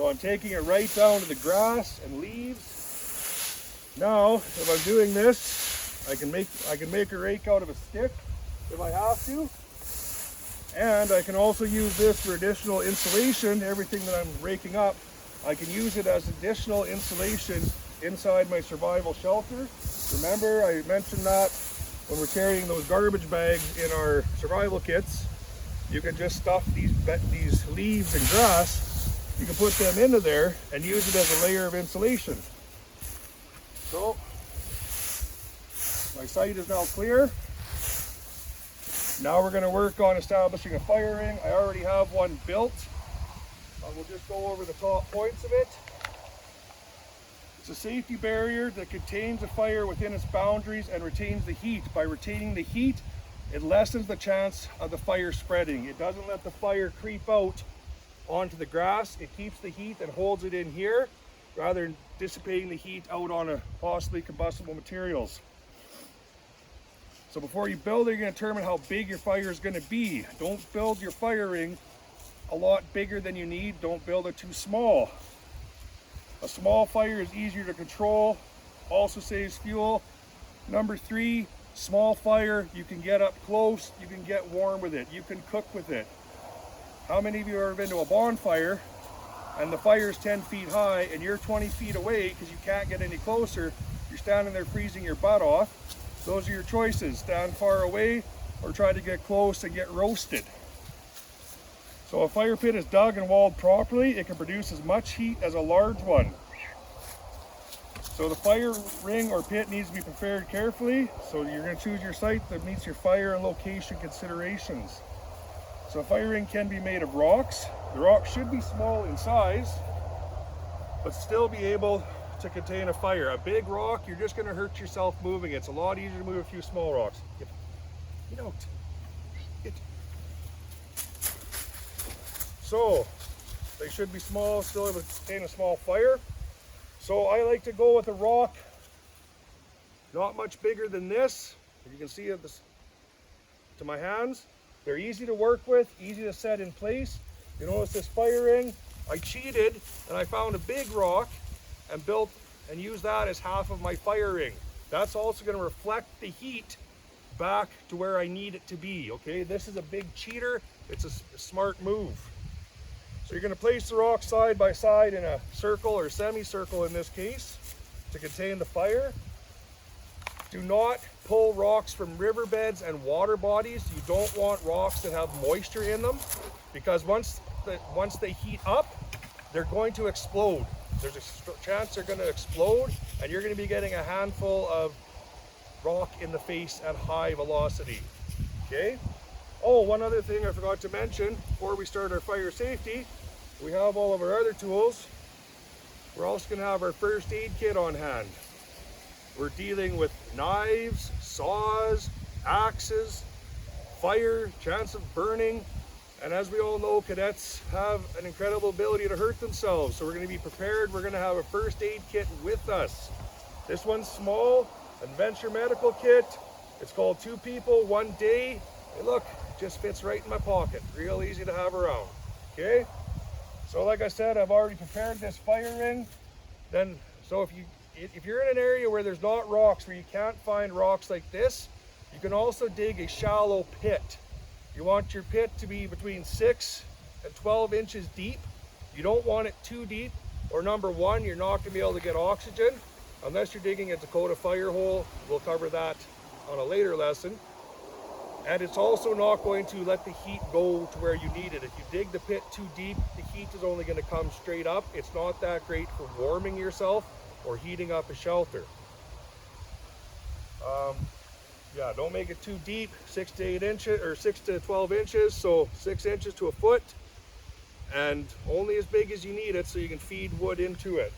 So I'm taking it right down to the grass and leaves. Now, if I'm doing this, I can make a rake out of a stick if I have to. And I can also use this for additional insulation. Everything that I'm raking up, I can use it as additional insulation inside my survival shelter. Remember, I mentioned that when we're carrying those garbage bags in our survival kits, you can just stuff these leaves and grass. You can put them into there and use it as a layer of insulation. So, my site is now clear. Now we're going to work on establishing a fire ring. I already have one built. We'll just go over the top points of it. It's a safety barrier that contains the fire within its boundaries and retains the heat. By retaining the heat, it lessens the chance of the fire spreading. It doesn't let the fire creep out onto the grass. It keeps the heat and holds it in here rather than dissipating the heat out on a possibly combustible materials. So before you build it, you're going to determine how big your fire is going to be. Don't build your fire ring a lot bigger than you need. Don't build it too small. A small fire is easier to control, also saves fuel. Number 3, small fire, you can get up close, you can get warm with it, you can cook with it. How many of you have ever been to a bonfire and the fire is 10 feet high and you're 20 feet away because you can't get any closer? You're standing there freezing your butt off. Those are your choices. Stand far away or try to get close and get roasted. So a fire pit is dug and walled properly. It can produce as much heat as a large one. So the fire ring or pit needs to be prepared carefully. So you're going to choose your site that meets your fire and location considerations. So a fire ring can be made of rocks. The rocks should be small in size, but still be able to contain a fire. A big rock, you're just going to hurt yourself moving. It's a lot easier to move a few small rocks. So they should be small, still able to contain a small fire. So I like to go with a rock not much bigger than this. If you can see it to my hands, they're easy to work with, easy to set in place. You notice this fire ring, I cheated and I found a big rock and built and used that as half of my fire ring. That's also going to reflect the heat back to where I need it to be. Okay, this is a big cheater. It's a smart move. So you're going to place the rocks side by side in a circle or semicircle in this case to contain the fire. Do not pull rocks from riverbeds and water bodies. You don't want rocks that have moisture in them because once they heat up, they're going to explode. There's a chance they're going to explode and you're going to be getting a handful of rock in the face at high velocity. Okay? Oh, one other thing I forgot to mention before we start our fire safety, we have all of our other tools. We're also going to have our first aid kit on hand. We're dealing with knives, saws, axes, fire, chance of burning, and as we all know, cadets have an incredible ability to hurt themselves. So we're going to be prepared. We're going to have a first aid kit with us. This one's small, adventure medical kit. It's called 2 people, 1 day. Hey, look, it just fits right in my pocket. Real easy to have around. Okay? So like I said, I've already prepared this fire ring. So if you're in an area where there's not rocks, where you can't find rocks like this, you can also dig a shallow pit. You want your pit to be between 6 and 12 inches deep. You don't want it too deep, or number 1, you're not going to be able to get oxygen unless you're digging a Dakota fire hole. We'll cover that on a later lesson. And it's also not going to let the heat go to where you need it. If you dig the pit too deep, the heat is only going to come straight up. It's not that great for warming yourself or heating up a shelter. Yeah, don't make it too deep, 6 to 8 inches or 6 to 12 inches, so 6 inches to a foot, and only as big as you need it so you can feed wood into it.